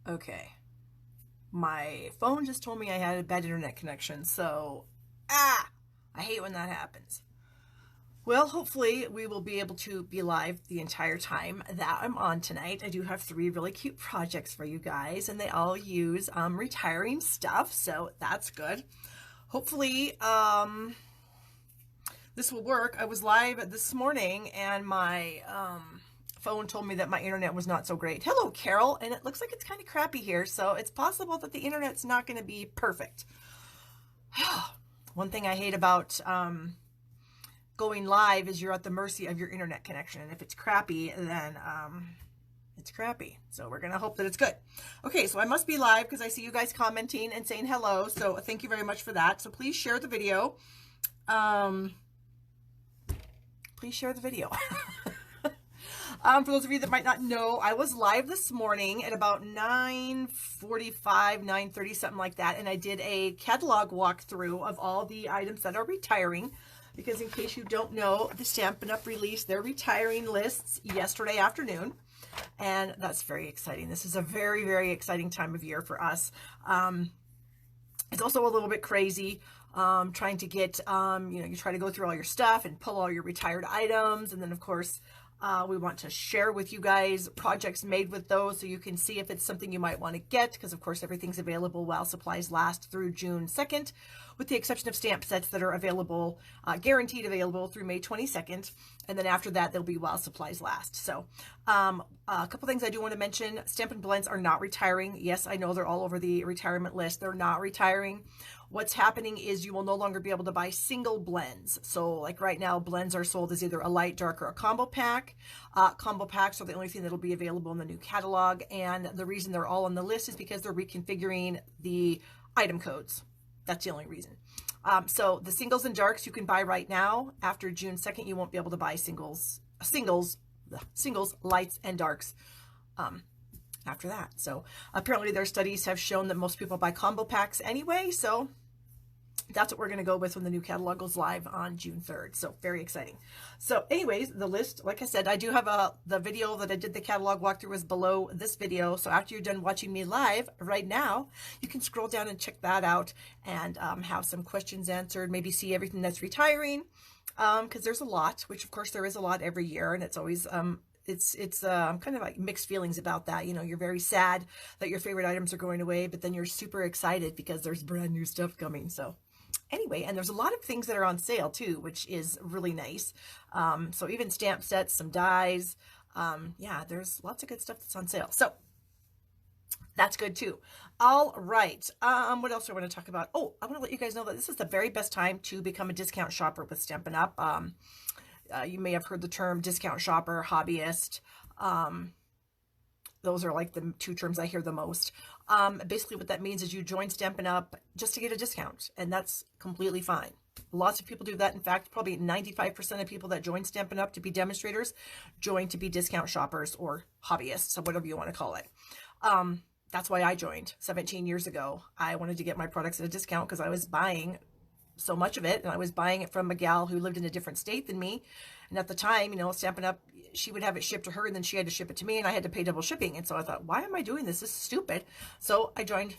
Okay. My phone just told me I had a bad internet connection, so, I hate when that happens. Well, hopefully we will be able to be live the entire time that I'm on tonight. I do have 3 really cute projects for you guys, and they all use retiring stuff, so that's good. Hopefully, this will work. I was live this morning, and my phone told me that my internet was not so great. Hello, Carol, and it looks like it's kind of crappy here, so it's possible that the internet's not going to be perfect. One thing I hate about going live is you're at the mercy of your internet connection. And if it's crappy, then it's crappy. So we're going to hope that it's good. Okay, so I must be live because I see you guys commenting and saying hello. So thank you very much for that. So please share the video. Please share the video. For those of you that might not know, I was live this morning at about 9:45, 9:30, something like that. And I did a catalog walkthrough of all the items that are retiring. Because in case you don't know, the Stampin' Up! Released their retiring lists yesterday afternoon. And that's very exciting. This is a very, very exciting time of year for us. It's also a little bit crazy trying to get, you try to go through all your stuff and pull all your retired items. And then, of course, we want to share with you guys projects made with those so you can see if it's something you might want to get, because of course everything's available while supplies last through June 2nd, with the exception of stamp sets that are available, guaranteed available through May 22nd. And then after that, they'll be while supplies last. So a couple things I do want to mention. Stampin' Blends are not retiring. Yes, I know they're all over the retirement list. They're not retiring. What's happening is you will no longer be able to buy single blends. So like right now, blends are sold as either a light, dark, or a combo pack. Combo packs are the only thing that'll be available in the new catalog. And the reason they're all on the list is because they're reconfiguring the item codes. That's the only reason. So the singles and darks you can buy right now. After June 2nd, you won't be able to buy singles, lights, and darks after that. So apparently their studies have shown that most people buy combo packs anyway. So that's what we're going to go with when the new catalog goes live on June 3rd. So very exciting. So anyways, the list, like I said, I do have the video that I did the catalog walkthrough is below this video. So after you're done watching me live right now, you can scroll down and check that out and have some questions answered, maybe see everything that's retiring. Because there's a lot, which of course there is a lot every year, and it's always it's kind of like mixed feelings about that. You're very sad that your favorite items are going away, but then you're super excited because there's brand new stuff coming. So anyway, and there's a lot of things that are on sale too, which is really nice. So even stamp sets, some dies, yeah, there's lots of good stuff that's on sale. So that's good too. All right. What else do I want to talk about? Oh, I want to let you guys know that this is the very best time to become a discount shopper with Stampin' Up. You may have heard the term discount shopper, hobbyist. Those are like the 2 terms I hear the most. Basically what that means is you join Stampin' Up! Just to get a discount, and that's completely fine. Lots of people do that. In fact, probably 95% of people that join Stampin' Up! To be demonstrators join to be discount shoppers or hobbyists, or whatever you want to call it. That's why I joined 17 years ago. I wanted to get my products at a discount because I was buying so much of it, and I was buying it from a gal who lived in a different state than me. And at the time, Stampin' Up!, she would have it shipped to her, and then she had to ship it to me, and I had to pay double shipping. And so I thought, why am I doing this? This is stupid. So I joined.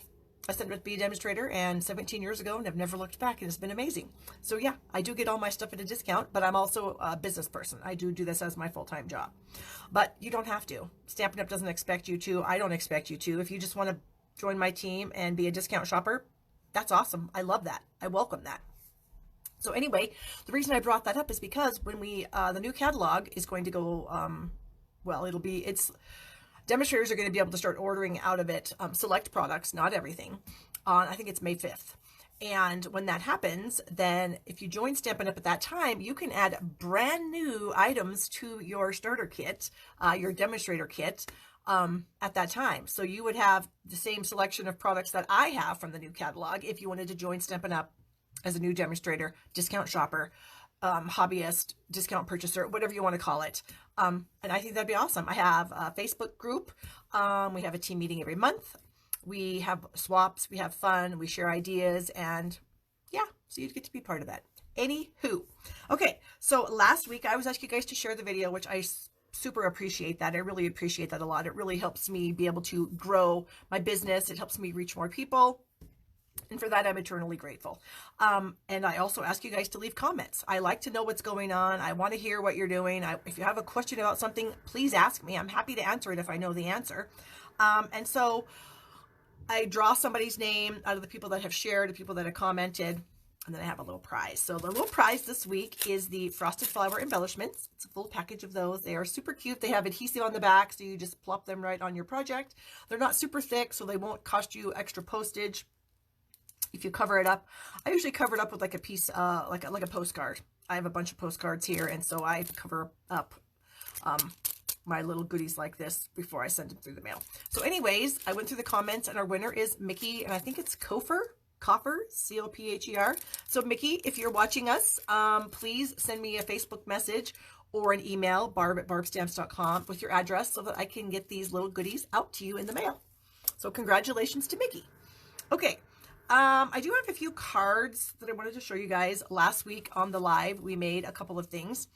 I signed up to be a demonstrator, and 17 years ago, and I've never looked back, and it's been amazing. So yeah, I do get all my stuff at a discount, but I'm also a business person. I do this as my full-time job. But you don't have to. Stampin' Up! Doesn't expect you to. I don't expect you to. If you just want to join my team and be a discount shopper, that's awesome. I love that. I welcome that. So anyway, the reason I brought that up is because when the new catalog is going to go, demonstrators are going to be able to start ordering out of it select products, not everything, I think it's May 5th. And when that happens, then if you join Stampin' Up! At that time, you can add brand new items to your starter kit, your demonstrator kit, at that time. So you would have the same selection of products that I have from the new catalog if you wanted to join Stampin' Up! As a new demonstrator, discount shopper, hobbyist, discount purchaser, whatever you want to call it. And I think that'd be awesome. I have a Facebook group. We have a team meeting every month. We have swaps. We have fun. We share ideas. And yeah, so you'd get to be part of that. Anywho. Okay, so last week I was asking you guys to share the video, which I super appreciate that. I really appreciate that a lot. It really helps me be able to grow my business. It helps me reach more people. And for that, I'm eternally grateful. And I also ask you guys to leave comments. I like to know what's going on. I want to hear what you're doing. If you have a question about something, please ask me. I'm happy to answer it if I know the answer. And so I draw somebody's name out of the people that have shared, the people that have commented, and then I have a little prize. So the little prize this week is the Frosted Flower Embellishments. It's a full package of those. They are super cute. They have adhesive on the back, so you just plop them right on your project. They're not super thick, so they won't cost you extra postage if you cover it up. I usually cover it up with like a piece, like a postcard. I have a bunch of postcards here, and so I cover up my little goodies like this before I send them through the mail. So anyways, I went through the comments, and our winner is Mickey, and I think it's Copher, C-O-P-H-E-R. So Mickey, if you're watching us, please send me a Facebook message or an email, barb@barbstamps.com, with your address so that I can get these little goodies out to you in the mail. So congratulations to Mickey. Okay. I do have a few cards that I wanted to show you guys. Last week on the live, we made a couple of things.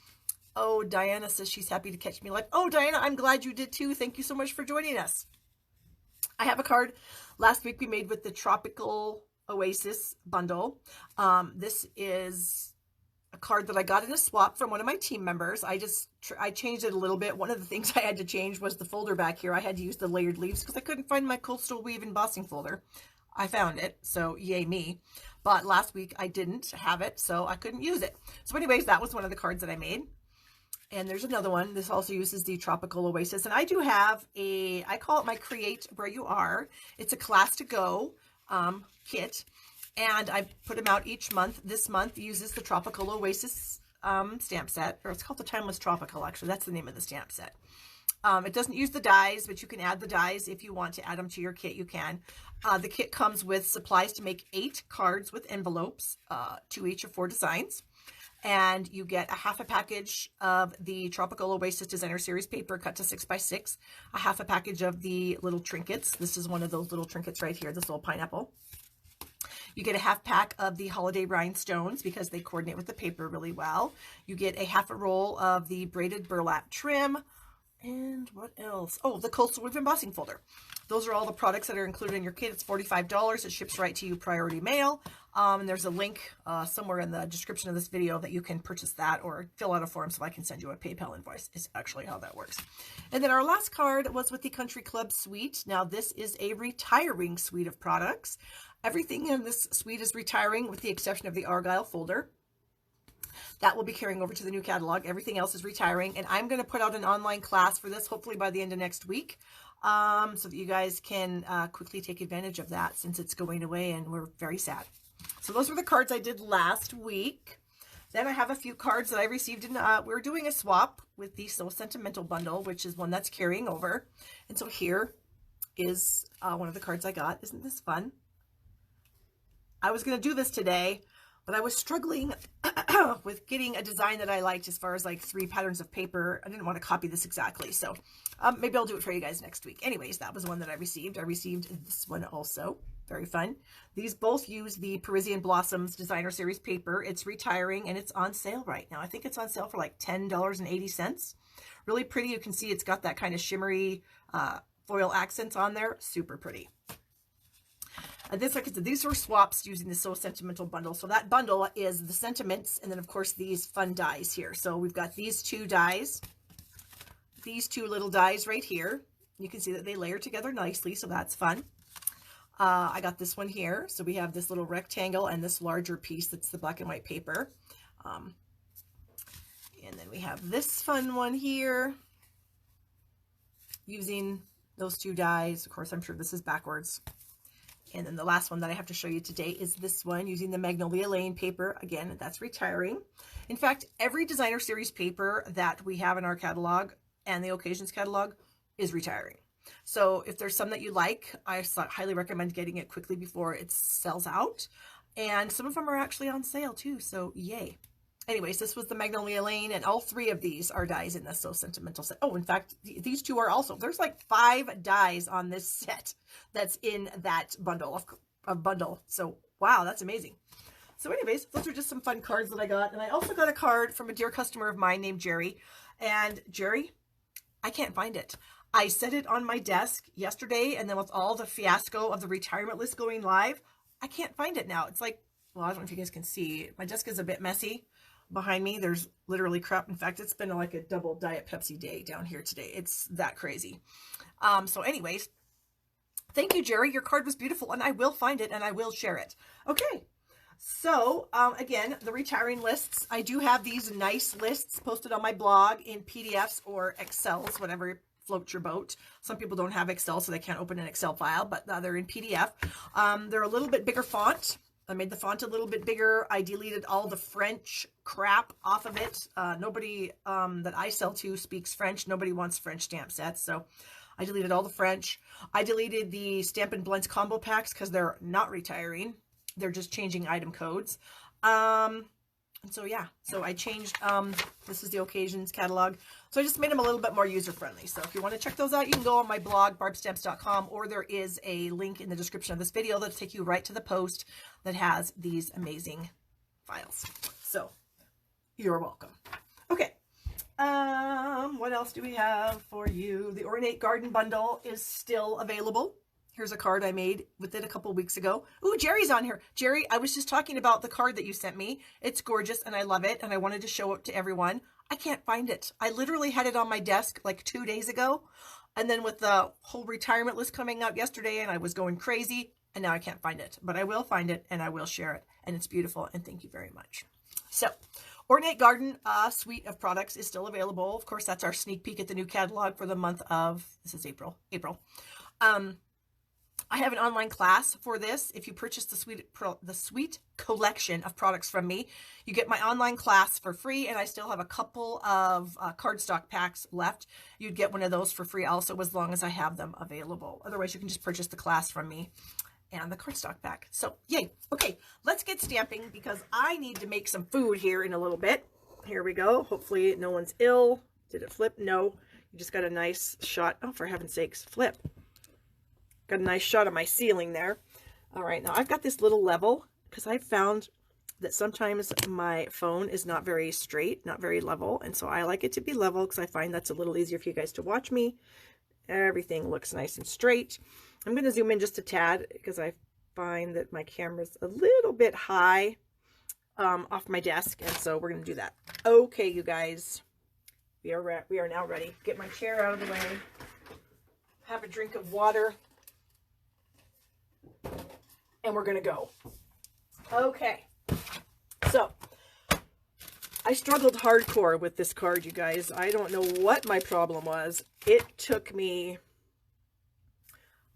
Oh, Diana says she's happy to catch me live. Oh, Diana, I'm glad you did too. Thank you so much for joining us. I have a card last week we made with the Tropical Oasis bundle. This is a card that I got in a swap from one of my team members. I changed it a little bit. One of the things I had to change was the folder back here. I had to use the layered leaves because I couldn't find my coastal weave embossing folder. I found it, so yay me. But last week I didn't have it, so I couldn't use it. So anyways, that was one of the cards that I made. And there's another one. This also uses the Tropical Oasis. And I do have I call it my Create Where You Are. It's a class to go kit. And I put them out each month. This month uses the Tropical Oasis stamp set. Or it's called the Timeless Tropical, actually. That's the name of the stamp set. It doesn't use the dies, but you can add the dies if you want to add them to your kit. You can. The kit comes with supplies to make 8 cards with envelopes, 2 each of 4 designs. And you get a half a package of the Tropical Oasis Designer Series paper cut to 6x6, a half a package of the little trinkets. This is one of those little trinkets right here, this little pineapple. You get a half pack of the holiday rhinestones because they coordinate with the paper really well. You get a half a roll of the braided burlap trim. And what else? Oh, the coastal weave embossing folder. Those are all the products that are included in your kit. It's $45. It ships right to you priority mail. And there's a link somewhere in the description of this video that you can purchase that or fill out a form so I can send you a PayPal invoice. Is actually how that works. And then our last card was with the Country Club suite. Now this is a retiring suite of products. Everything in this suite is retiring with the exception of the Argyle folder. That will be carrying over to the new catalog. Everything else is retiring. And I'm going to put out an online class for this, hopefully by the end of next week, so that you guys can quickly take advantage of that since it's going away and we're very sad. So those were the cards I did last week. Then I have a few cards that I received in, we're doing a swap with the So Sentimental bundle, which is one that's carrying over. And so here is one of the cards I got. Isn't this fun? I was going to do this today, but I was struggling with getting a design that I liked as far as like 3 patterns of paper. I didn't want to copy this exactly. So maybe I'll do it for you guys next week. Anyways, that was one that I received. I received this one also. Very fun. These both use the Parisian Blossoms Designer Series paper. It's retiring and it's on sale right now. I think it's on sale for like $10.80. Really pretty. You can see it's got that kind of shimmery foil accents on there. Super pretty. This, like I said, these were swaps using the So Sentimental bundle. So that bundle is the sentiments and then, of course, these fun dies here. So we've got these 2 dies, these 2 little dies right here. You can see that they layer together nicely, so that's fun. I got this one here. So we have this little rectangle and this larger piece that's the black and white paper. And then we have this fun one here using those 2 dies. Of course, I'm sure this is backwards. And then the last one that I have to show you today is this one using the Magnolia Lane paper. Again, that's retiring. In fact, every Designer Series paper that we have in our catalog and the Occasions catalog is retiring. So if there's some that you like, I highly recommend getting it quickly before it sells out. And some of them are actually on sale too, so yay. Anyways, this was the Magnolia Lane, and all 3 of these are dies in the So Sentimental set. Oh, in fact, these 2 are also, there's like 5 dies on this set that's in that bundle of bundle. So, wow, that's amazing. So anyways, those are just some fun cards that I got. And I also got a card from a dear customer of mine named Jerry. And Jerry, I can't find it. I set it on my desk yesterday, and then with all the fiasco of the retirement list going live, I can't find it now. It's like, well, I don't know if you guys can see. My desk is a bit messy. Behind me, there's literally crap. In fact, it's been like a double Diet Pepsi day down here today. It's that crazy. So anyways, thank you, Jerry. Your card was beautiful, and I will find it, and I will share it. Okay. So, again, the retiring lists. I do have these nice lists posted on my blog in PDFs or Excels, whatever floats your boat. Some people don't have Excel, so they can't open an Excel file, but they're in PDF. They're a little bit bigger font. I made the font a little bit bigger. I deleted all the French crap off of it. Nobody that I sell to speaks French. Nobody wants French stamp sets, so I deleted all the French. I deleted the Stampin' Blends combo packs because they're not retiring. They're just changing item codes. And so, yeah, so I changed, this is the occasions catalog. So I just made them a little bit more user-friendly. So if you want to check those out, you can go on my blog, barbstamps.com, or there is a link in the description of this video that'll take you right to the post that has these amazing files. So you're welcome. Okay. What else do we have for you? The Ornate Garden Bundle is still available. Here's a card I made with it a couple weeks ago. Ooh, Jerry's on here. Jerry, I was just talking about the card that you sent me. It's gorgeous and I love it, and I wanted to show it to everyone. I can't find it. I literally had it on my desk like 2 days ago. And then with the whole retirement list coming out yesterday, and I was going crazy, and now I can't find it. But I will find it and I will share it. And it's beautiful, and thank you very much. So, Ornate Garden suite of products is still available. Of course, that's our sneak peek at the new catalog for the month of, this is April. I have an online class for this. If you purchase the suite collection of products from me, you get my online class for free, and I still have a couple of cardstock packs left. You'd get one of those for free also, as long as I have them available. Otherwise, you can just purchase the class from me and the cardstock pack. So, yay. Okay, let's get stamping because I need to make some food here in a little bit. Here we go. Hopefully no one's ill. Did it flip? No. You just got a nice shot. Oh, for heaven's sakes, flip. Got a nice shot of my ceiling there. All right, now I've got this little level because I found that sometimes my phone is not very straight, not very level, and so I like it to be level because I find that's a little easier for you guys to watch me. Everything looks nice and straight. I'm going to zoom in just a tad because I find that my camera's a little bit high off my desk, and so we're going to do that. Okay, you guys, we are now ready. Get my chair out of the way. Have a drink of water. And we're going to go. Okay. So, I struggled hardcore with this card, you guys. I don't know what my problem was. It took me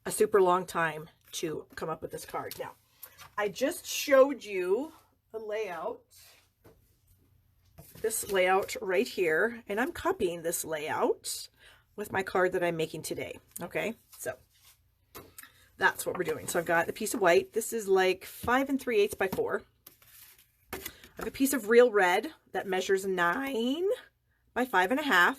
a super long time to come up with this card. Now, I just showed you a layout. This layout right here. And I'm copying this layout with my card that I'm making today. Okay, so that's what we're doing. So I've got a piece of white. This is like 5 3/8 by 4. I have a piece of real red that measures 9 by 5.5.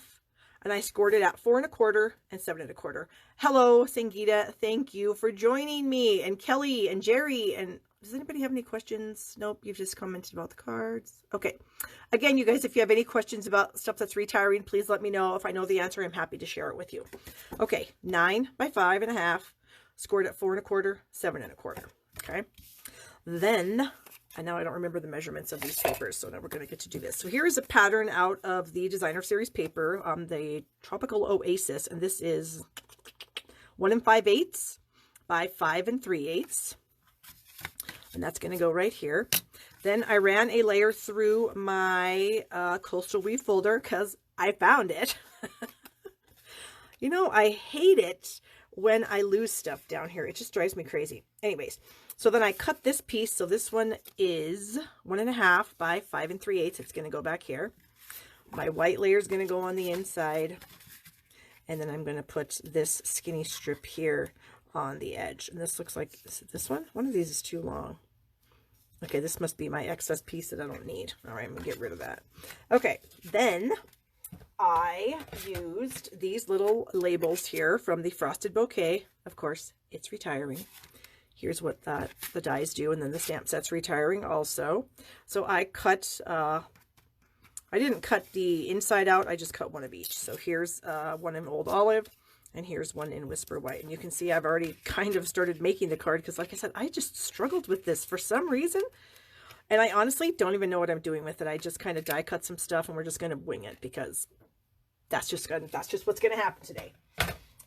And I scored it at 4 1/4 and 7 1/4. Hello, Sangeeta. Thank you for joining me. And Kelly and Jerry. And does anybody have any questions? Nope, you've just commented about the cards. Okay. Again, you guys, if you have any questions about stuff that's retiring, please let me know. If I know the answer, I'm happy to share it with you. Okay, 9 by 5.5. Scored at 4 1/4, 7 1/4. Okay. Then, and now I don't remember the measurements of these papers, so now we're going to get to do this. So here is a pattern out of the Designer Series paper, the Tropical Oasis, and this is 1 5/8 by 5 3/8. And that's going to go right here. Then I ran a layer through my Coastal Weave folder because I found it. You know, I hate it when I lose stuff down here. It just drives me crazy. Anyways, so then I cut this piece. So this one is 1 1/2 by 5 3/8. It's going to go back here. My white layer is going to go on the inside. And then I'm going to put this skinny strip here on the edge. And this looks like this one. One of these is too long. Okay, this must be my excess piece that I don't need. All right, I'm going to get rid of that. Okay, then I used these little labels here from the Frosted Bouquet. Of course, it's retiring. Here's what the dies do, and then the stamp set's retiring also. So I cut I didn't cut the inside out. I just cut one of each. So here's one in Old Olive, and here's one in Whisper White. And you can see I've already kind of started making the card because, like I said, I just struggled with this for some reason. And I honestly don't even know what I'm doing with it. I just kind of die cut some stuff, and we're just going to wing it because that's just what's going to happen today.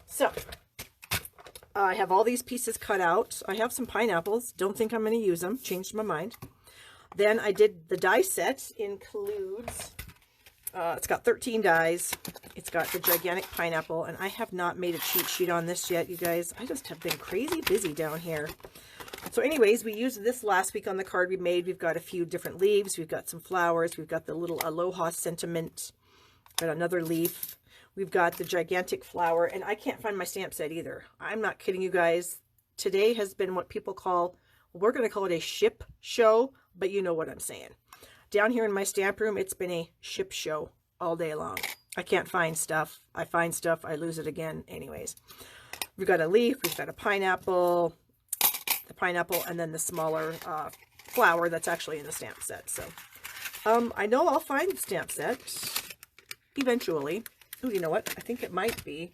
So I have all these pieces cut out. I have some pineapples. Don't think I'm going to use them. Changed my mind. Then I did the die set. Includes, it's got 13 dies. It's got the gigantic pineapple, and I have not made a cheat sheet on this yet, you guys. I just have been crazy busy down here. So anyways, we used this last week on the card we made. We've got a few different leaves. We've got some flowers. We've got the little aloha sentiment. Got another leaf. We've got the gigantic flower, and I can't find my stamp set either. I'm not kidding you guys. Today has been what people call, we're going to call it a ship show, but you know what I'm saying. Down here in my stamp room, it's been a ship show all day long. I can't find stuff. I find stuff, I lose it again. Anyways, we've got a leaf, we've got a pineapple, the pineapple, and then the smaller flower that's actually in the stamp set. So I know I'll find the stamp set eventually. Oh, you know what? I think it might be.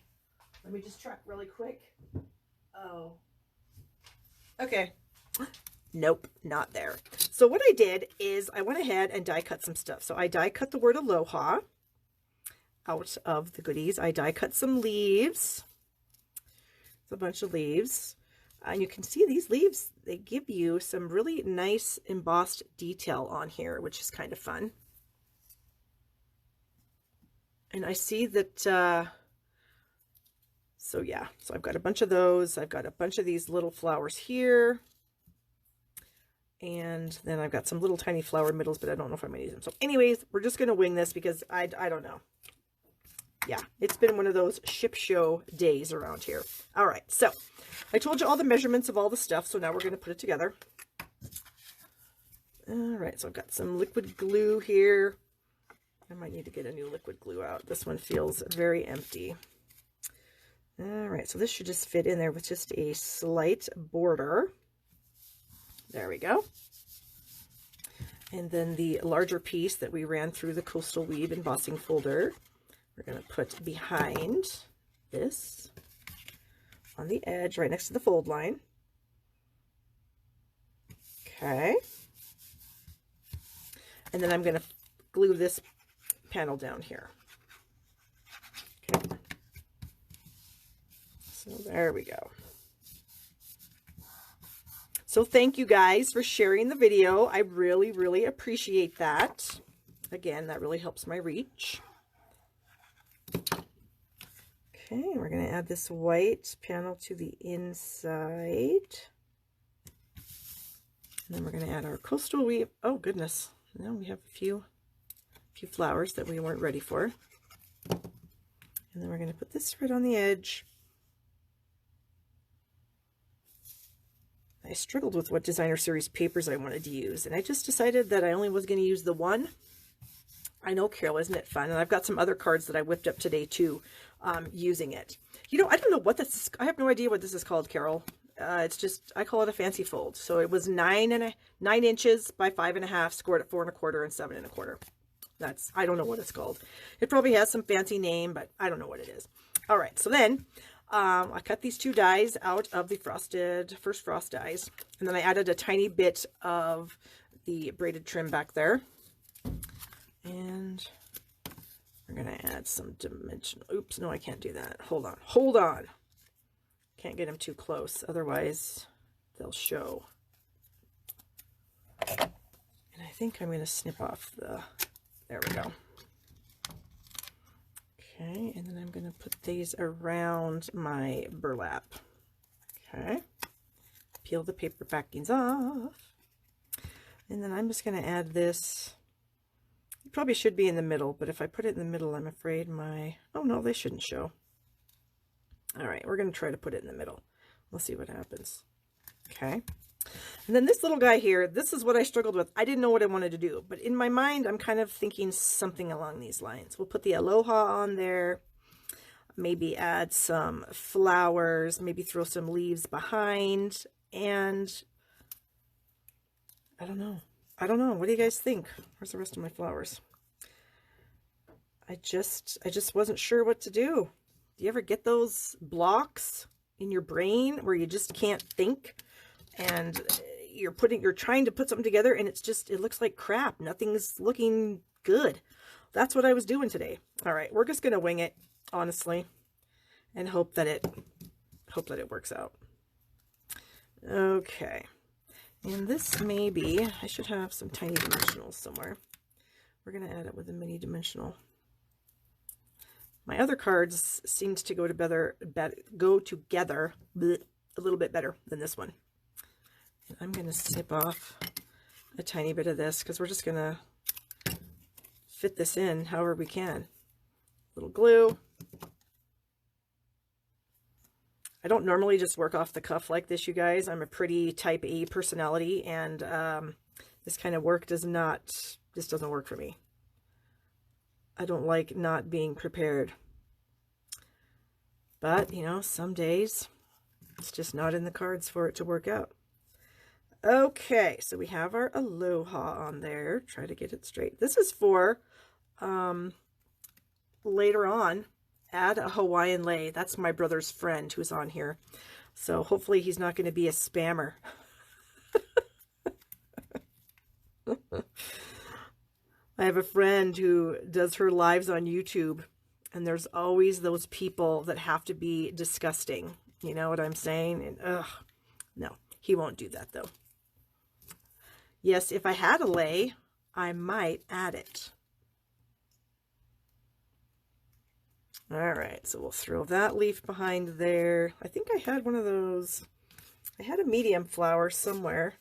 Let me just check really quick. Oh. Okay. Nope, not there. So what I did is I went ahead and die cut some stuff. So I die cut the word aloha out of the goodies. I die cut some leaves. It's a bunch of leaves. And you can see these leaves, they give you some really nice embossed detail on here, which is kind of fun. And I see that, so yeah, so I've got a bunch of those. I've got a bunch of these little flowers here. And then I've got some little tiny flower middles, but I don't know if I'm going to use them. So anyways, we're just going to wing this because I don't know. Yeah, it's been one of those ship show days around here. All right, so I told you all the measurements of all the stuff, so now we're going to put it together. All right, so I've got some liquid glue here. I might need to get a new liquid glue out. This one feels very empty. All right, so this should just fit in there with just a slight border. There we go. And then the larger piece that we ran through the Coastal Weave embossing folder, we're going to put behind this on the edge right next to the fold line. Okay. And then I'm going to glue this panel down here. Okay. So there we go. So thank you guys for sharing the video. I really, really appreciate that. Again, that really helps my reach. Okay, we're going to add this white panel to the inside. And then we're going to add our Coastal Weave. Oh goodness, now we have a few flowers that we weren't ready for. And then we're going to put this right on the edge. I struggled with what designer series papers I wanted to use, and I just decided that I only was going to use the one. I know, Carol, isn't it fun? And I've got some other cards that I whipped up today too, using it. You know, I don't know what this is. I have no idea what this is called, Carol. It's just, I call it a fancy fold. So it was 9 inches by 5.5, scored at 4 1/4 and 7 1/4. That's, I don't know what it's called. It probably has some fancy name, but I don't know what it is. All right, so then I cut these two dies out of the first frost dies, and then I added a tiny bit of the braided trim back there. And we're going to add some dimensional. Oops, no, I can't do that. Hold on. Hold on. Can't get them too close, otherwise they'll show. And I think I'm going to snip off the, there we go. Okay, and then I'm going to put these around my burlap. Okay, peel the paper backings off. And then I'm just going to add this. It probably should be in the middle, but if I put it in the middle, I'm afraid my, oh no, they shouldn't show. All right, we're going to try to put it in the middle. We'll see what happens. Okay. And then this little guy here, this is what I struggled with. I didn't know what I wanted to do, but in my mind, I'm kind of thinking something along these lines. We'll put the aloha on there, maybe add some flowers, maybe throw some leaves behind, and I don't know. I don't know. What do you guys think? Where's the rest of my flowers? I just wasn't sure what to do. Do you ever get those blocks in your brain where you just can't think, and you're trying to put something together and it looks like crap. Nothing's looking good. That's what I was doing today. All right, we're just going to wing it, honestly, and hope that it works out. Okay. And this maybe, I should have some tiny dimensionals somewhere. We're going to add it with a mini dimensional. My other cards seemed to go together a little bit better than this one. And I'm going to snip off a tiny bit of this because we're just going to fit this in however we can. A little glue. I don't normally just work off the cuff like this, you guys. I'm a pretty type A personality, and this kind of work doesn't work for me. I don't like not being prepared. But, you know, some days it's just not in the cards for it to work out. Okay, so we have our aloha on there. Try to get it straight. This is for later on. Add a Hawaiian lei. That's my brother's friend who's on here. So hopefully he's not going to be a spammer. I have a friend who does her lives on YouTube, and there's always those people that have to be disgusting. You know what I'm saying? And no, he won't do that though. Yes, if I had a lei, I might add it. All right, so we'll throw that leaf behind there. I think I had one of those. I had a medium flower somewhere.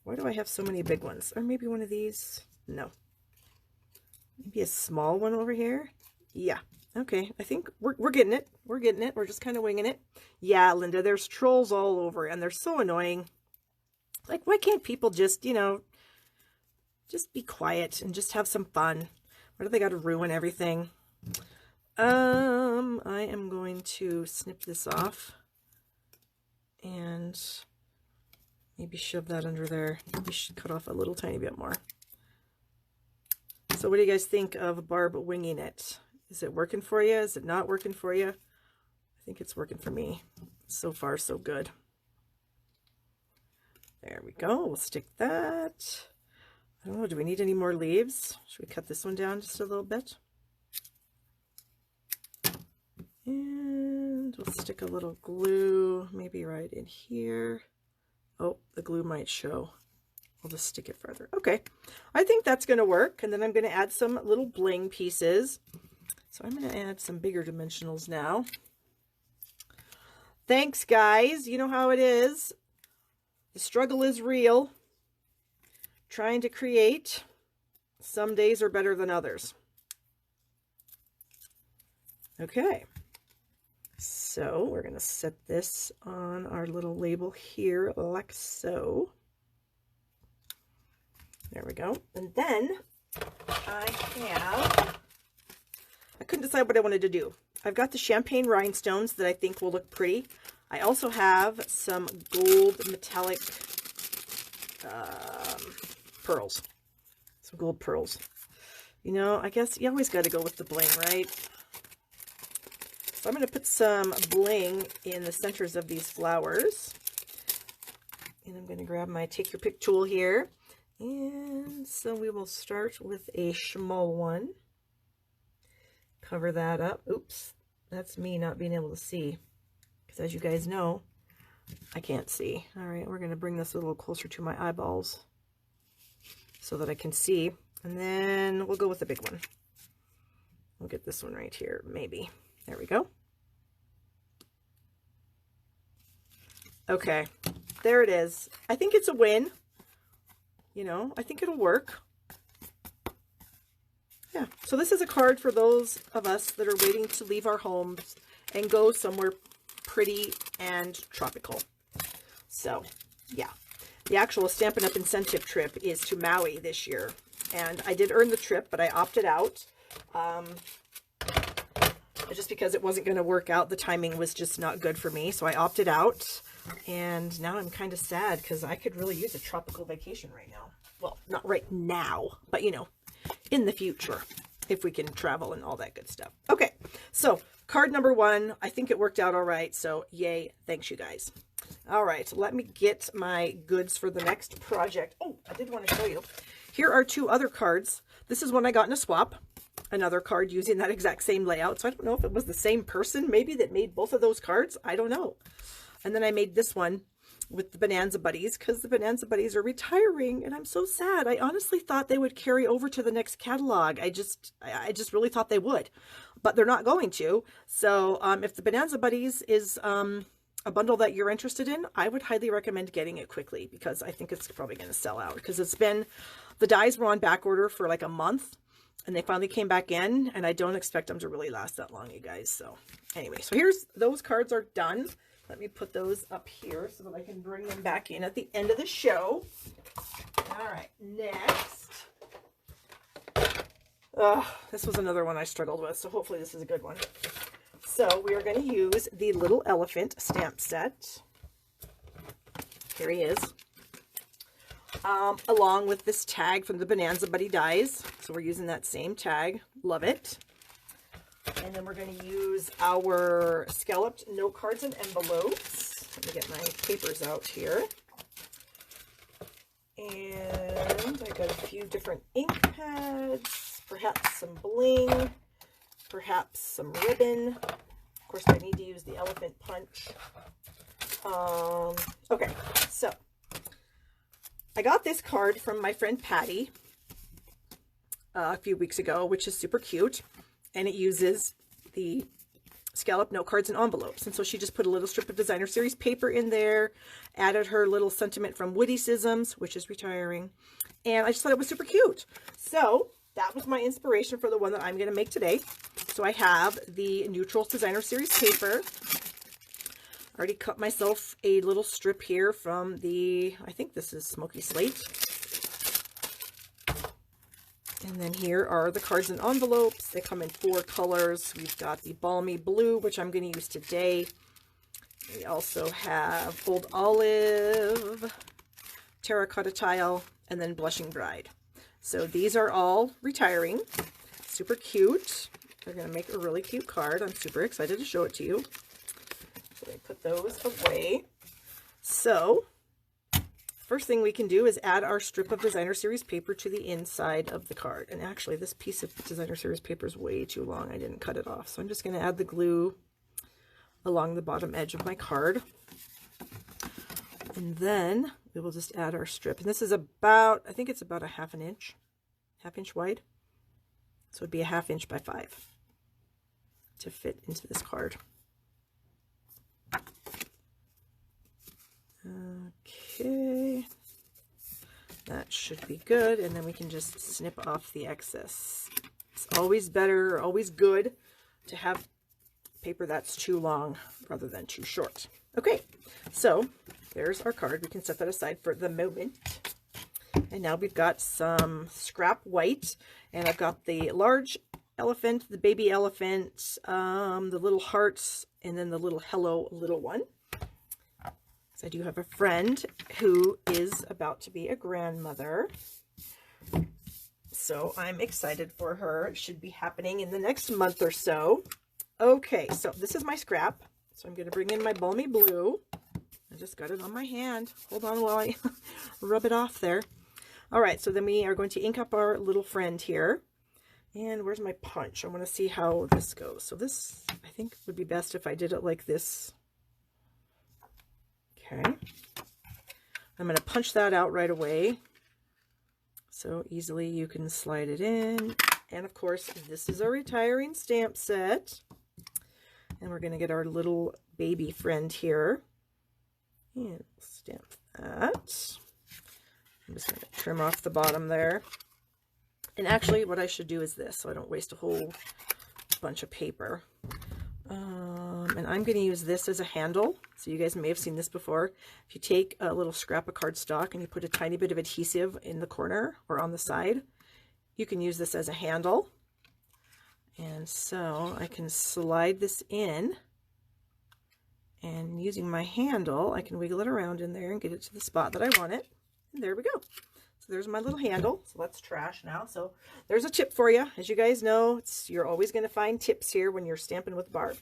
Why do I have so many big ones? Or maybe one of these? No. Maybe a small one over here? Yeah. Okay, I think we're getting it. We're getting it. We're just kind of winging it. Yeah, Linda, there's trolls all over, and they're so annoying. Like, why can't people just, you know, just be quiet and just have some fun? Why do they got to ruin everything? I am going to snip this off and maybe shove that under there. We should cut off a little tiny bit more. So what do you guys think of Barb winging it? Is it working for you? Is it not working for you? I think it's working for me. So far, so good. There we go. We'll stick that. I don't know. Do we need any more leaves? Should we cut this one down just a little bit? And we'll stick a little glue, maybe right in here. Oh, the glue might show. I'll just stick it further. Okay, I think that's going to work. And then I'm going to add some little bling pieces. So I'm going to add some bigger dimensionals now. Thanks, guys. You know how it is. The struggle is real. Trying to create. Some days are better than others. Okay. So we're going to set this on our little label here like so. There we go. And then I couldn't decide what I wanted to do. I've got the champagne rhinestones that I think will look pretty. I also have some gold metallic pearls. Some gold pearls. You know, I guess you always got to go with the bling, right? So I'm going to put some bling in the centers of these flowers. And I'm going to grab my take your pick tool here. And so we will start with a small one. Cover that up. Oops, that's me not being able to see. Because as you guys know, I can't see. All right, we're going to bring this a little closer to my eyeballs so that I can see. And then we'll go with the big one. We'll get this one right here, maybe. There we go. Okay, there it is. I think it's a win. You know, I think it'll work. Yeah, so this is a card for those of us that are waiting to leave our homes and go somewhere pretty and tropical. So, yeah. The actual Stampin' Up! Incentive trip is to Maui this year. And I did earn the trip, but I opted out. Just because it wasn't going to work out. The timing was just not good for me. So I opted out. And now I'm kind of sad because I could really use a tropical vacation right now. Well, not right now, but you know, in the future. if we can travel and all that good stuff. Okay, so card number 1, I think it worked out all right. So yay, thanks you guys. All right, let me get my goods for the next project. Oh, I did want to show you. Here are 2 other cards. This is one I got in a swap. Another card using that exact same layout. So I don't know if it was the same person maybe that made both of those cards. I don't know. And then I made this one with the Bonanza Buddies because the Bonanza Buddies are retiring and I'm so sad. I honestly thought they would carry over to the next catalog. I just really thought they would, but they're not going to. So if the Bonanza Buddies is a bundle that you're interested in, I would highly recommend getting it quickly because I think it's probably going to sell out because the dies were on back order for like a month and they finally came back in and I don't expect them to really last that long, you guys. So anyway, so those cards are done. Let me put those up here so that I can bring them back in at the end of the show. All right, next. This was another one I struggled with, so hopefully this is a good one. So we are going to use the Little Elephant stamp set. Here he is. Along with this tag from the Bonanza Buddy dies. So we're using that same tag. Love it. And then we're going to use our scalloped note cards and envelopes. Let me get my papers out here. And I got a few different ink pads, perhaps some bling, perhaps some ribbon. Of course, I need to use the elephant punch. Okay, so I got this card from my friend Patty a few weeks ago, which is super cute. And it uses the scallop note cards and envelopes. And so she just put a little strip of designer series paper in there, added her little sentiment from Witticisms, which is retiring. And I just thought it was super cute. So that was my inspiration for the one that I'm going to make today. So I have the Neutrals designer series paper. I already cut myself a little strip here from the, I think this is Smoky Slate. And then here are the cards and envelopes. They come in 4 colors. We've got the Balmy Blue, which I'm going to use today. We also have Old Olive, Terracotta Tile, and then Blushing Bride. So these are all retiring. Super cute. They're going to make a really cute card. I'm super excited to show it to you. So I put those away. So first thing we can do is add our strip of designer series paper to the inside of the card. And actually this piece of designer series paper is way too long. I didn't cut it off. So I'm just going to add the glue along the bottom edge of my card. And then we will just add our strip. And this is about, I think it's about a half inch wide. So it'd be a 1/2 inch by 5 to fit into this card. Okay, that should be good, and then we can just snip off the excess. It's always better, always good to have paper that's too long rather than too short. Okay, so there's our card. We can set that aside for the moment. And now we've got some scrap white, and I've got the large elephant, the baby elephant, the little hearts, and then the little hello little one. I do have a friend who is about to be a grandmother, so I'm excited for her. It should be happening in the next month or so. Okay, so this is my scrap. So I'm going to bring in my Balmy Blue. I just got it on my hand. Hold on while I rub it off there. All right, so then we are going to ink up our little friend here. And where's my punch? I want to see how this goes. So this, I think, would be best if I did it like this. Okay, I'm going to punch that out right away. So easily you can slide it in. And of course, this is a retiring stamp set. And we're going to get our little baby friend here. And stamp that. I'm just going to trim off the bottom there. And actually what I should do is this, so I don't waste a whole bunch of paper. And I'm going to use this as a handle. So you guys may have seen this before. If you take a little scrap of cardstock and you put a tiny bit of adhesive in the corner or on the side, you can use this as a handle. And so I can slide this in, and using my handle, I can wiggle it around in there and get it to the spot that I want it. And there we go. So there's my little handle. So that's trash now. So there's a tip for you. As you guys know, you're always going to find tips here when you're stamping with Barb.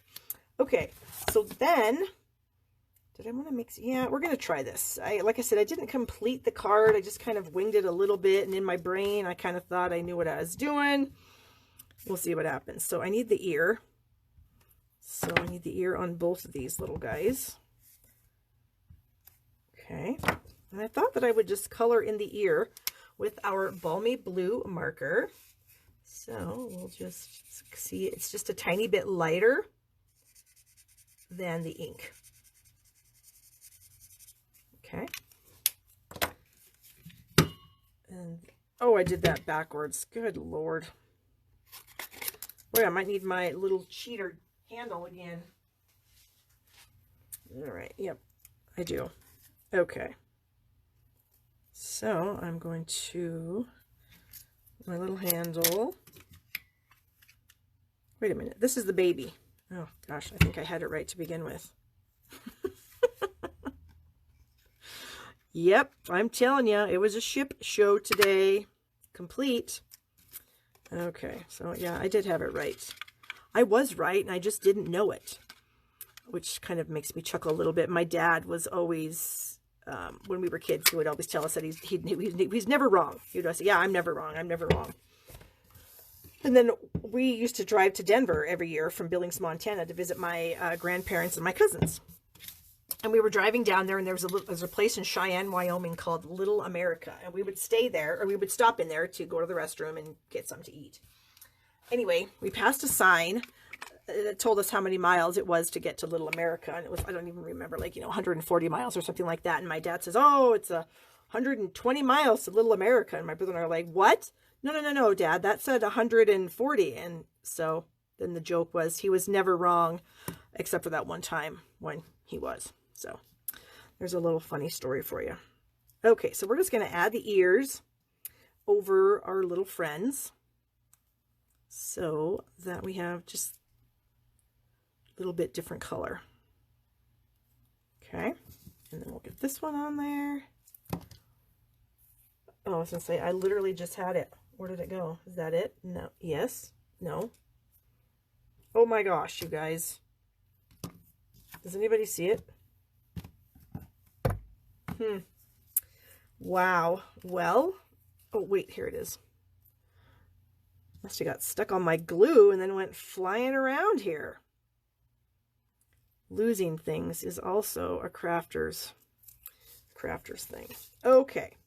Okay, so then, did I want to mix? Yeah, we're going to try this. Like I said, I didn't complete the card. I just kind of winged it a little bit. And in my brain, I kind of thought I knew what I was doing. We'll see what happens. So I need the ear. So I need the ear on both of these little guys. Okay. And I thought that I would just color in the ear with our Balmy Blue marker. So we'll just see, it's just a tiny bit lighter than the ink. Okay. And, oh, I did that backwards. Good Lord. Boy, I might need my little cheater handle again. All right. Yep, I do. Okay. So I'm going to my little handle. Wait a minute. This is the baby. Oh gosh, I think I had it right to begin with. Yep, I'm telling you, it was a ship show today. Complete. Okay, so yeah, I did have it right. I was right, and I just didn't know it, which kind of makes me chuckle a little bit. My dad was always, when we were kids, he would always tell us that he's never wrong. He would always say, yeah, I'm never wrong. I'm never wrong. And then we used to drive to Denver every year from Billings, Montana to visit my grandparents and my cousins. And we were driving down there, and there was a place in Cheyenne, Wyoming called Little America. And we would stay there, or we would stop in there to go to the restroom and get something to eat. Anyway, we passed a sign that told us how many miles it was to get to Little America. And it was, I don't even remember, like, 140 miles or something like that. And my dad says, oh, it's 120 miles to Little America. And my brother and I are like, what? No, Dad, that said 140. And so then the joke was he was never wrong, except for that one time when he was. So there's a little funny story for you. Okay, so we're just going to add the ears over our little friends so that we have just a little bit different color. Okay, and then we'll get this one on there. Oh, I was going to say, I literally just had it. Where did it go? Is that it? No. Yes. No. Oh my gosh, you guys. Does anybody see it? Wow. Well, oh wait, here it is. Must have got stuck on my glue and then went flying around here. Losing things is also a crafter's thing. Okay.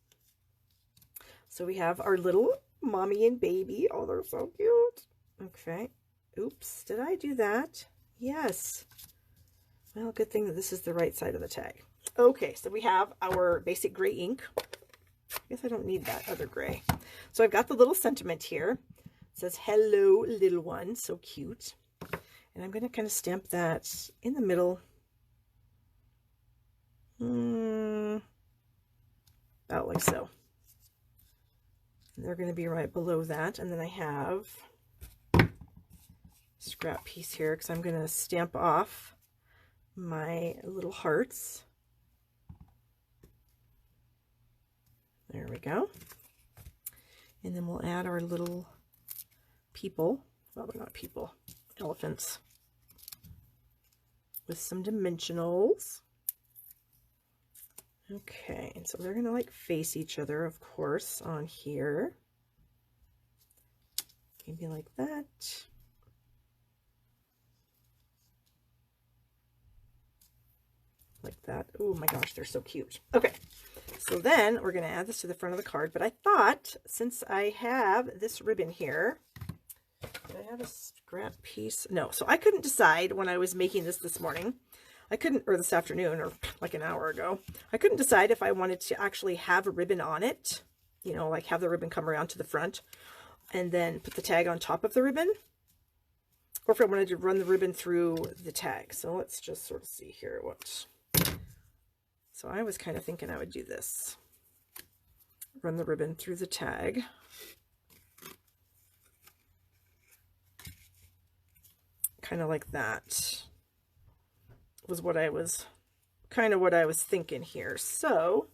So we have our little mommy and baby. Oh, they're so cute. Okay. Oops. Did I do that? Yes. Well, good thing that this is the right side of the tag. Okay, so we have our basic gray ink. I guess I don't need that other gray. So I've got the little sentiment here. It says, hello, little one. So cute. And I'm going to kind of stamp that in the middle. About like so. And they're going to be right below that. And then I have a scrap piece here because I'm going to stamp off my little hearts. There we go. And then we'll add our little people. Well, they're not people. Elephants. With some dimensionals. Okay, and so they're going to like face each other, of course, on here. Maybe like that. Like that. Oh my gosh, they're so cute. Okay, so then we're going to add this to the front of the card. But I thought, since I have this ribbon here, did I have a scrap piece? No, so I couldn't decide when I was making this morning. I couldn't, or this afternoon, or like an hour ago. I couldn't decide if I wanted to actually have a ribbon on it, you know, like have the ribbon come around to the front and then put the tag on top of the ribbon, or if I wanted to run the ribbon through the tag. So let's just sort of see here what. So I was kind of thinking I would do this. Run the ribbon through the tag. Kind of like that was what I was, kind of what I was thinking here. So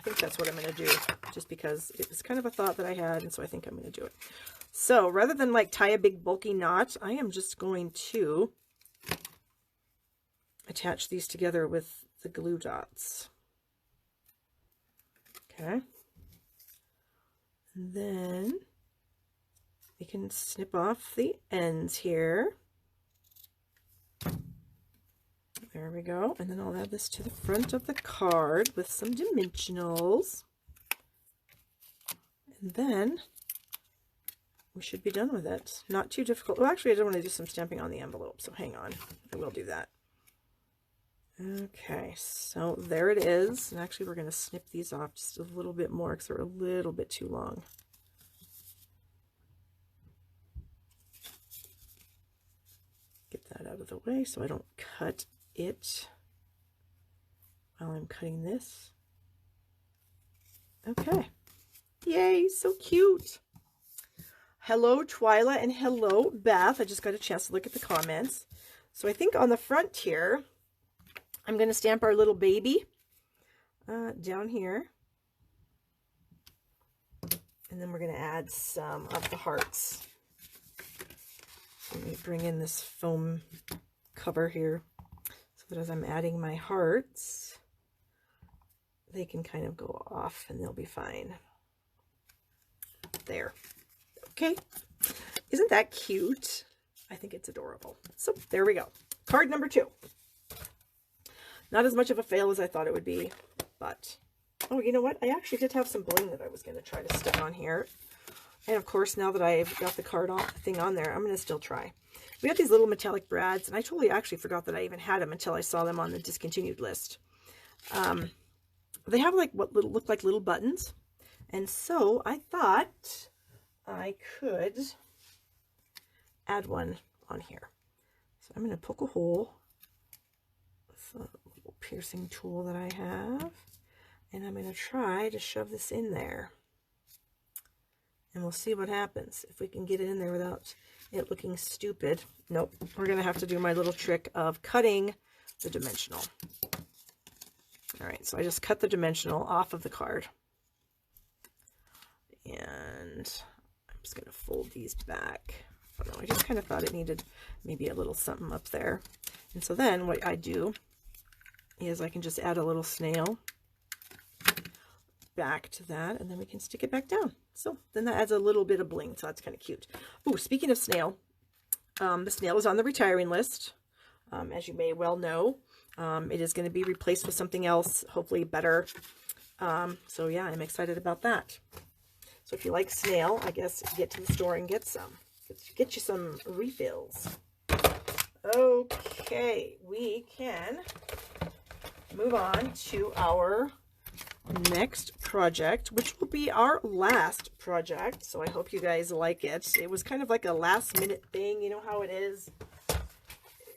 I think that's what I'm going to do, just because it was kind of a thought that I had, and so I think I'm going to do it. So rather than like tie a big bulky knot, I am just going to attach these together with the glue dots. Okay. And then we can snip off the ends here. There we go. And then I'll add this to the front of the card with some dimensionals. And then we should be done with it. Not too difficult. Well, actually, I do want to do some stamping on the envelope, so hang on. I will do that. Okay, so there it is. And actually, we're going to snip these off just a little bit more because they're a little bit too long. Get that out of the way so I don't cut it while I'm cutting this. Okay. Yay, so cute. Hello, Twyla, and hello, Beth. I just got a chance to look at the comments. So I think on the front here, I'm going to stamp our little baby down here. And then we're going to add some of the hearts. Let me bring in this foam cover here so that as I'm adding my hearts, they can kind of go off and they'll be fine. There. Okay. Isn't that cute? I think it's adorable. So there we go. Card number 2. Not as much of a fail as I thought it would be, but, oh, you know what? I actually did have some bling that I was going to try to stick on here. And of course, now that I've got the card thing on there, I'm going to still try. We got these little metallic brads, and I totally actually forgot that I even had them until I saw them on the discontinued list. They have like what look like little buttons. And so I thought I could add one on here. So I'm going to poke a hole with a little piercing tool that I have. And I'm going to try to shove this in there. And we'll see what happens. If we can get it in there without it looking stupid. Nope. We're going to have to do my little trick of cutting the dimensional. All right. So I just cut the dimensional off of the card. And I'm just going to fold these back. I don't know. I just kind of thought it needed maybe a little something up there. And so then what I do is I can just add a little snail back to that, and then we can stick it back down. So then that adds a little bit of bling, so that's kind of cute. Oh, speaking of snail, the snail is on the retiring list. As you may well know, it is going to be replaced with something else, hopefully better. So yeah, I'm excited about that. So if you like snail, I guess get to the store and get some. Get you some refills. Okay, we can move on to our next project, which will be our last project. So I hope you guys like it. It was kind of like a last minute thing. You know how it is.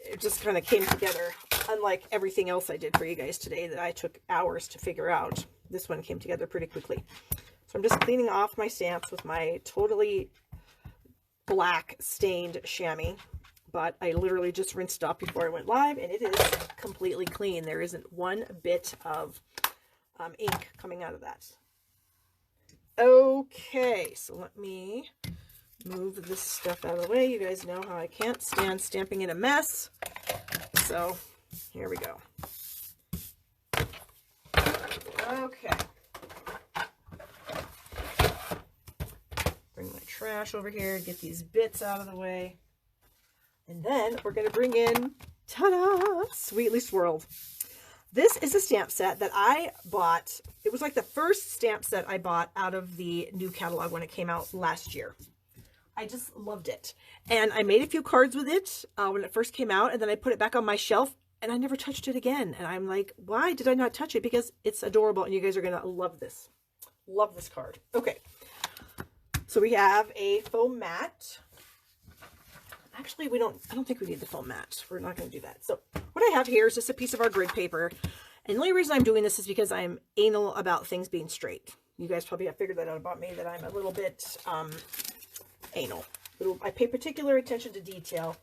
It just kind of came together. Unlike everything else I did for you guys today that I took hours to figure out. This one came together pretty quickly. So I'm just cleaning off my stamps with my totally black stained chamois. But I literally just rinsed it off before I went live, and it is completely clean. There isn't one bit of ink coming out of that. Okay, so let me move this stuff out of the way. You guys know how I can't stand stamping in a mess. So here we go. Okay. Bring my trash over here, get these bits out of the way. And then we're going to bring in, ta-da, Sweetly Swirled. This is a stamp set that I bought. It was like the first stamp set I bought out of the new catalog when it came out last year. I just loved it. And I made a few cards with it when it first came out, and then I put it back on my shelf, and I never touched it again. And I'm like, why did I not touch it? Because it's adorable, and you guys are going to love this. Love this card. Okay. So we have a foam mat. Actually, I don't think we need the foam mat. We're not going to do that. So what I have here is just a piece of our grid paper. And the only reason I'm doing this is because I'm anal about things being straight. You guys probably have figured that out about me, that I'm a little bit anal. I pay particular attention to detail,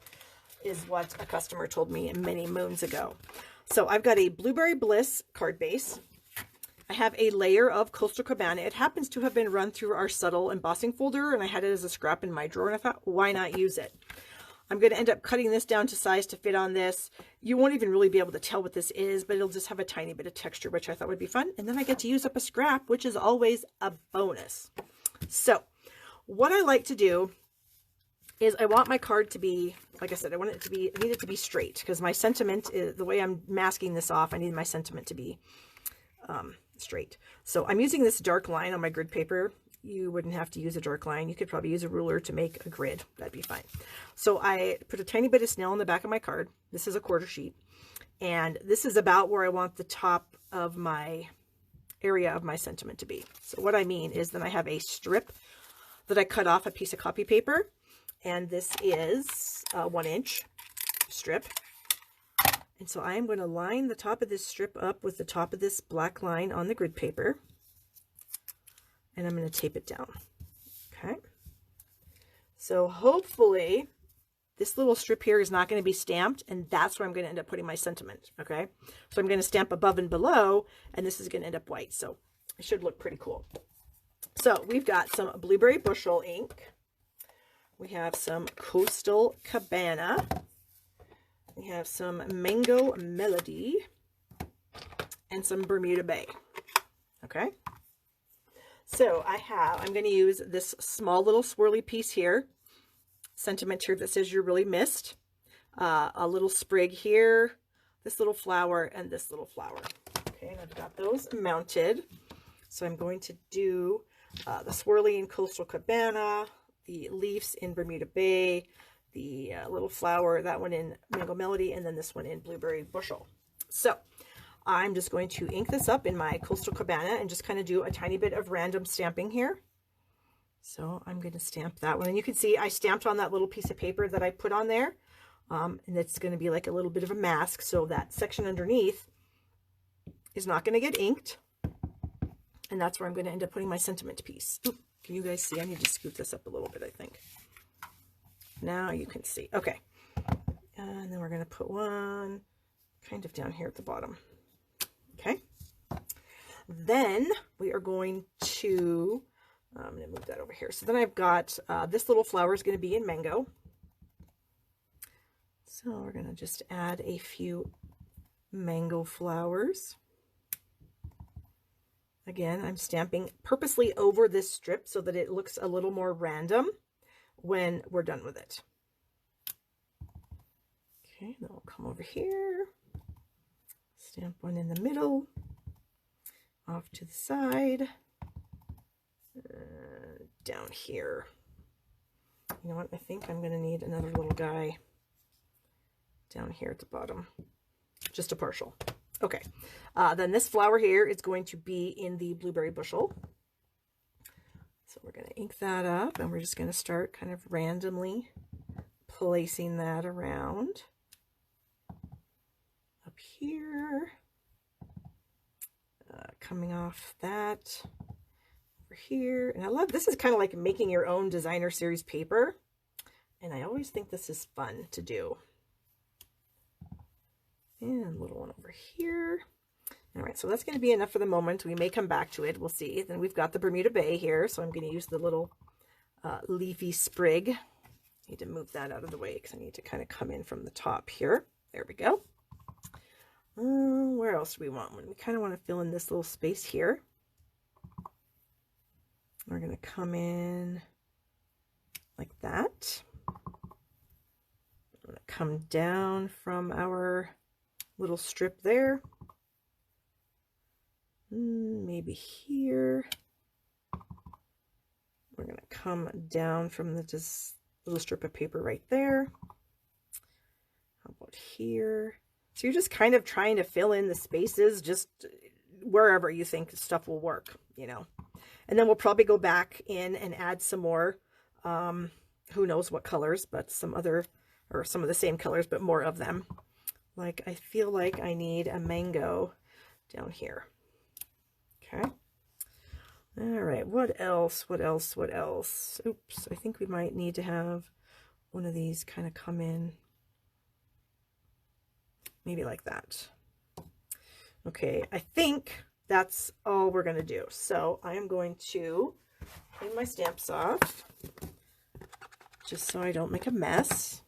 is what a customer told me many moons ago. So I've got a Blueberry Bliss card base. I have a layer of Coastal Cabana. It happens to have been run through our subtle embossing folder, and I had it as a scrap in my drawer, and I thought, why not use it? I'm going to end up cutting this down to size to fit on this. You won't even really be able to tell what this is, but it'll just have a tiny bit of texture, which I thought would be fun. And then I get to use up a scrap, which is always a bonus. So what I like to do is I want my card to be, like I said, I need it to be straight, because my sentiment is, the way I'm masking this off, I need my sentiment to be straight. So I'm using this dark line on my grid paper. You wouldn't have to use a dark line. You could probably use a ruler to make a grid. That'd be fine. So I put a tiny bit of snail on the back of my card. This is a quarter sheet. And this is about where I want the top of my area of my sentiment to be. So what I mean is then I have a strip that I cut off a piece of copy paper. And this is a 1-inch strip. And so I am going to line the top of this strip up with the top of this black line on the grid paper. And I'm going to tape it down. Okay. So hopefully this little strip here is not going to be stamped, and that's where I'm going to end up putting my sentiment. Okay. So I'm going to stamp above and below, and this is going to end up white. So it should look pretty cool. So we've got some Blueberry Bushel ink. We have some Coastal Cabana. We have some Mango Melody and some Bermuda Bay. Okay. So I'm going to use this small little swirly piece here, sentiment here that says you're really missed, a little sprig here, this little flower, and this little flower. Okay, and I've got those mounted. So I'm going to do the swirly in Coastal Cabana, the leaves in Bermuda Bay, the little flower, that one in Mango Melody, and then this one in Blueberry Bushel. So I'm just going to ink this up in my Coastal Cabana and just kind of do a tiny bit of random stamping here. So I'm going to stamp that one. And you can see I stamped on that little piece of paper that I put on there. And it's going to be like a little bit of a mask. So that section underneath is not going to get inked. And that's where I'm going to end up putting my sentiment piece. Ooh, can you guys see? I need to scoot this up a little bit, I think. Now you can see. Okay. And then we're going to put one kind of down here at the bottom. Okay, then we are going to, I'm going to move that over here. So then I've got, this little flower is going to be in Mango. So we're going to just add a few mango flowers. Again, I'm stamping purposely over this strip so that it looks a little more random when we're done with it. Okay, then we'll come over here. Stamp one in the middle, off to the side, down here. You know what? I think I'm going to need another little guy down here at the bottom, just a partial. Okay, then this flower here is going to be in the Blueberry Bushel. So we're going to ink that up, and we're just going to start kind of randomly placing that around. Up here, coming off that over here. And I love, this is kind of like making your own designer series paper. And I always think this is fun to do. And a little one over here. All right, so that's going to be enough for the moment. We may come back to it. We'll see. Then we've got the Bermuda Bay here. So I'm going to use the little leafy sprig. I need to move that out of the way because I need to kind of come in from the top here. There we go. Where else do we want one? We kind of want to fill in this little space here. We're going to come in like that. I'm going to come down from our little strip there. Maybe here. We're going to come down from this little strip of paper right there. How about here? So you're just kind of trying to fill in the spaces just wherever you think stuff will work, you know. And then we'll probably go back in and add some more, who knows what colors, but some other, or some of the same colors, but more of them. Like, I feel like I need a mango down here. Okay. All right, what else? What else? What else? Oops, I think we might need to have one of these kind of come in. Maybe like that. Okay, I think that's all we're going to do. So I am going to clean my stamps off just so I don't make a mess.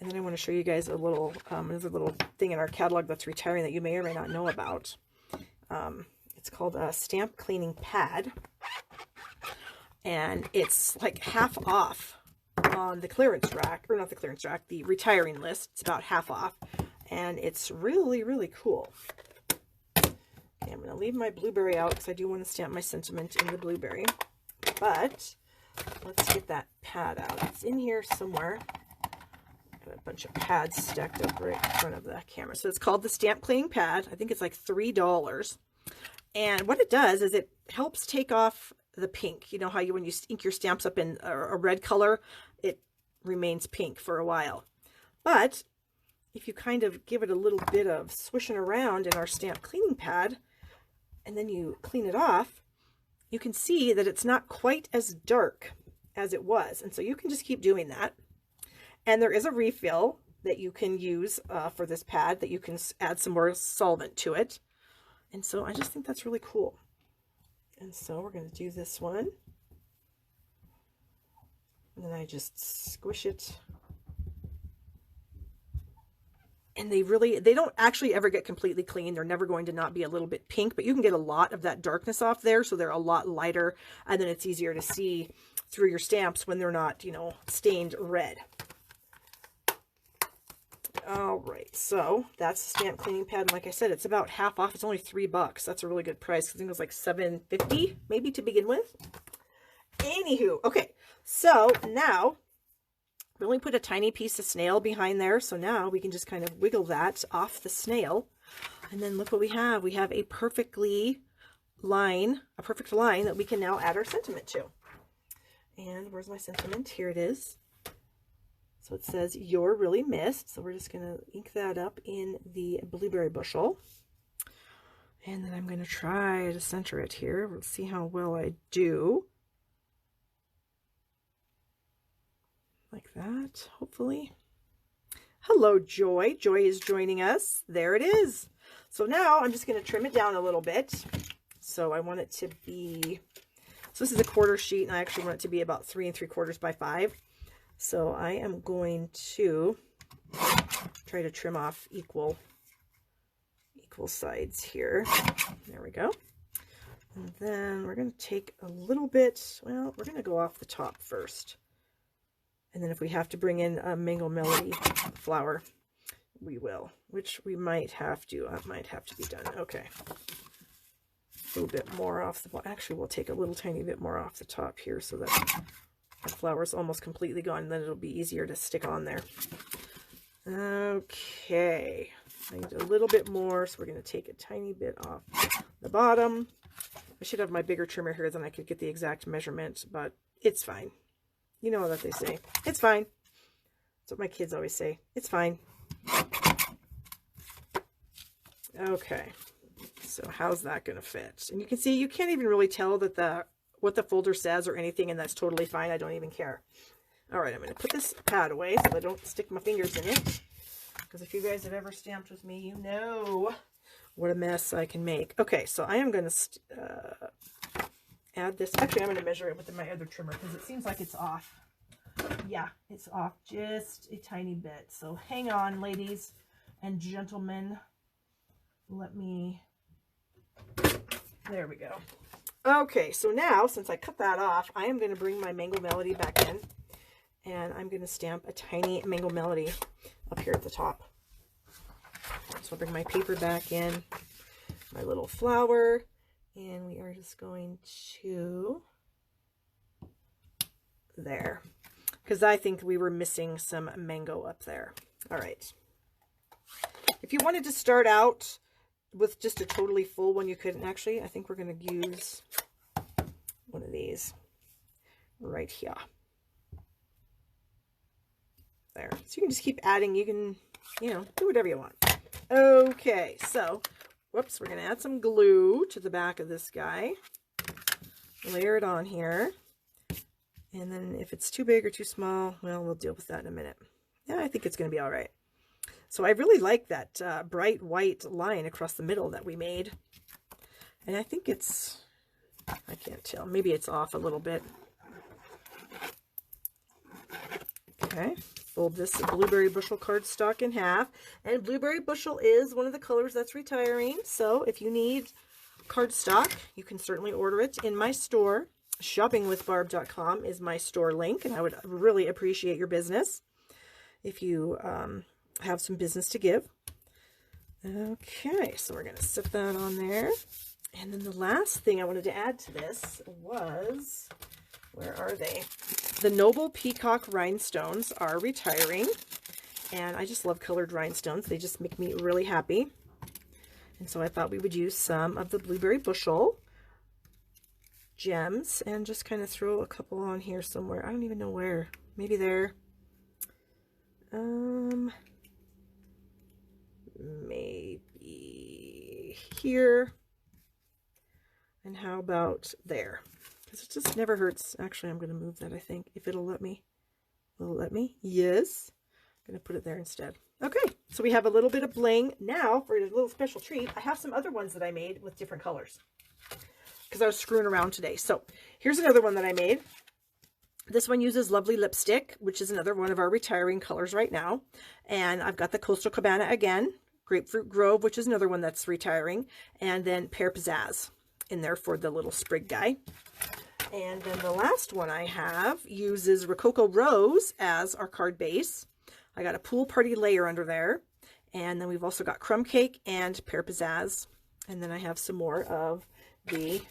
And then I want to show you guys a little, there's a little thing in our catalog that's retiring that you may or may not know about. It's called a stamp cleaning pad. And it's like half off on the clearance rack, or not the clearance rack, the retiring list. It's about half off. And it's really, really cool. Okay, I'm going to leave my blueberry out because I do want to stamp my sentiment in the blueberry. But let's get that pad out. It's in here somewhere. Got a bunch of pads stacked up right in front of the camera. So it's called the Stamp Cleaning Pad. I think it's like $3. And what it does is it helps take off the pink. You know how when you ink your stamps up in a red color, it remains pink for a while. But if you kind of give it a little bit of swishing around in our stamp cleaning pad, and then you clean it off, you can see that it's not quite as dark as it was. And so you can just keep doing that. And there is a refill that you can use for this pad, that you can add some more solvent to it. And so I just think that's really cool. And so we're going to do this one. And then I just squish it. And they don't actually ever get completely clean. They're never going to not be a little bit pink, but you can get a lot of that darkness off there. So they're a lot lighter, and then it's easier to see through your stamps when they're not, you know, stained red. All right, so that's the stamp cleaning pad. And like I said, it's about half off. It's only $3. That's a really good price. I think it was like $7.50 maybe to begin with. Anywho, okay, so now we only put a tiny piece of snail behind there. So now we can just kind of wiggle that off the snail. And then look what we have. We have a perfect line that we can now add our sentiment to. And where's my sentiment? Here it is. So it says, "You're really missed." So we're just going to ink that up in the blueberry bushel. And then I'm going to try to center it here. We'll see how well I do. Like that, hopefully. Hello, Joy. Joy is joining us. There it is. So now I'm just going to trim it down a little bit. So I want it to be, so this is a quarter sheet, and I actually want it to be about 3 3/4 by 5. So I am going to try to trim off equal sides here. There we go. And then we're going to take a little bit, well, we're going to go off the top first. And then if we have to bring in a Mango Melody flower, we will, which we might have to, might have to be done. Okay. A little bit more off the, actually we'll take a little tiny bit more off the top here so that the flower is almost completely gone, and then it'll be easier to stick on there. Okay. I need a little bit more, so we're going to take a tiny bit off the bottom. I should have my bigger trimmer here, then I could get the exact measurement, but it's fine. You know what they say. It's fine. That's what my kids always say. It's fine. Okay. So how's that going to fit? And you can see, you can't even really tell that what the folder says or anything, and that's totally fine. I don't even care. All right, I'm going to put this pad away so I don't stick my fingers in it. Because if you guys have ever stamped with me, you know what a mess I can make. Okay, so I am going to add this. Actually, I'm going to measure it with my other trimmer because it seems like it's off. Yeah, it's off just a tiny bit. So hang on, ladies and gentlemen. Let me, there we go. Okay, so now, since I cut that off, I am going to bring my Mango Melody back in, and I'm going to stamp a tiny Mango Melody up here at the top. So I'll bring my paper back in, my little flower, and we are just going to, there, because I think we were missing some mango up there. All right. If you wanted to start out with just a totally full one, you couldn't. Actually, I think we're going to use one of these right here. There. So you can just keep adding. You can, you know, do whatever you want. Okay, so, whoops, we're going to add some glue to the back of this guy. Layer it on here. And then if it's too big or too small, well, we'll deal with that in a minute. Yeah, I think it's going to be all right. So I really like that bright white line across the middle that we made. And I think it's, I can't tell, maybe it's off a little bit. Okay, fold this blueberry bushel cardstock in half. And blueberry bushel is one of the colors that's retiring. So if you need cardstock, you can certainly order it in my store. Shoppingwithbarb.com is my store link, and I would really appreciate your business if you have some business to give. Okay, so we're going to set that on there. And then the last thing I wanted to add to this was, where are they? The Noble Peacock Rhinestones are retiring, and I just love colored rhinestones. They just make me really happy. And so I thought we would use some of the blueberry bushel gems and just kind of throw a couple on here somewhere. I don't even know where. Maybe there. Maybe here. And how about there? Because it just never hurts. Actually, I'm going to move that, I think, if it'll let me. Will it let me? Yes. I'm going to put it there instead. Okay, so we have a little bit of bling. Now, for a little special treat, I have some other ones that I made with different colors, because I was screwing around today. So here's another one that I made. This one uses Lovely Lipstick, which is another one of our retiring colors right now. And I've got the Coastal Cabana again, Grapefruit Grove, which is another one that's retiring, and then Pear Pizzazz in there for the little sprig guy. And then the last one I have uses Rococo Rose as our card base. I got a Pool Party layer under there. And then we've also got Crumb Cake and Pear Pizzazz. And then I have some more of the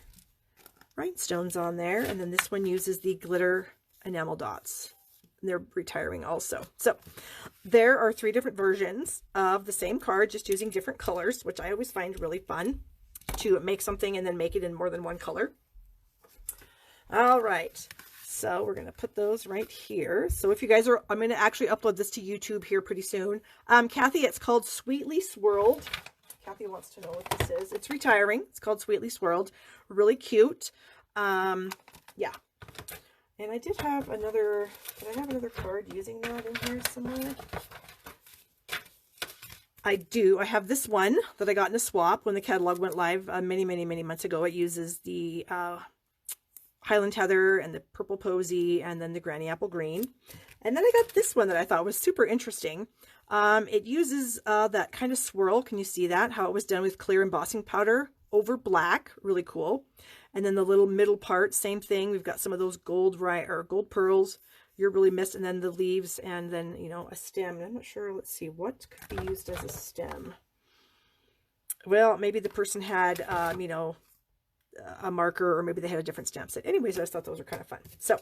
rhinestones on there. And then this one uses the glitter enamel dots. They're retiring also. So there are 3 different versions of the same card, just using different colors, which I always find really fun to make something and then make it in more than one color. All right. So we're going to put those right here. So if you guys are, I'm going to actually upload this to YouTube here pretty soon. Kathy, it's called Sweetly Swirled. Kathy wants to know what this is. It's retiring. It's called Sweetly Swirled. Really cute. Yeah. And I did have another, did I have another card using that in here somewhere? I do. I have this one that I got in a swap when the catalog went live many months ago. It uses the Highland Heather and the Purple Posy and then the Granny Apple Green. And then I got this one that I thought was super interesting. It uses that kind of swirl. Can you see that? How it was done with clear embossing powder over black. Really cool. And then the little middle part, same thing. We've got some of those gold pearls. You're really missed. And then the leaves and then, you know, a stem. I'm not sure. Let's see. What could be used as a stem? Well, maybe the person had, you know, a marker, or maybe they had a different stamp set. Anyways, I just thought those were kind of fun. So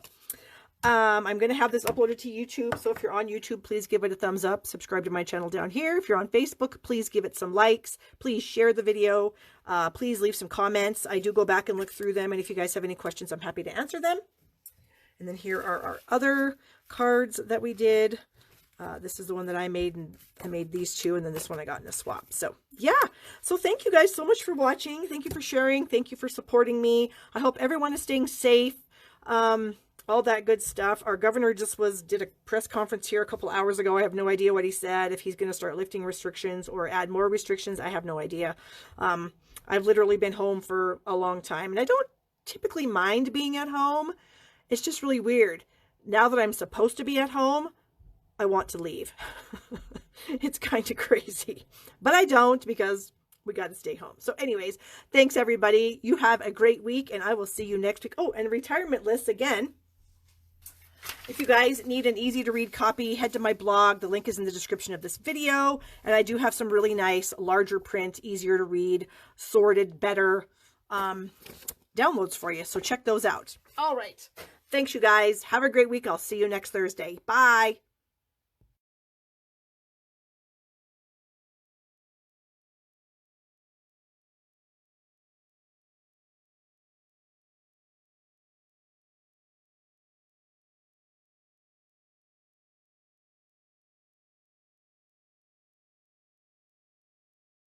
I'm going to have this uploaded to YouTube. So if you're on YouTube, please give it a thumbs up. Subscribe to my channel down here. If you're on Facebook, please give it some likes. Please share the video. Please leave some comments. I do go back and look through them. And if you guys have any questions, I'm happy to answer them. And then here are our other cards that we did. This is the one that I made, and I made these 2, and then this one I got in a swap. So yeah, so thank you guys so much for watching. Thank you for sharing. Thank you for supporting me. I hope everyone is staying safe. All that good stuff. Our governor just did a press conference here a couple hours ago. I have no idea what he said, if he's going to start lifting restrictions or add more restrictions. I have no idea. I've literally been home for a long time, and I don't typically mind being at home. It's just really weird. Now that I'm supposed to be at home, I want to leave. It's kind of crazy, but I don't, because we got to stay home. So anyways, thanks everybody. You have a great week, and I will see you next week. Oh, and retirement lists again. If you guys need an easy to read copy, head to my blog. The link is in the description of this video. And I do have some really nice, larger print, easier to read, sorted, better downloads for you. So check those out. All right. Thanks, you guys. Have a great week. I'll see you next Thursday. Bye.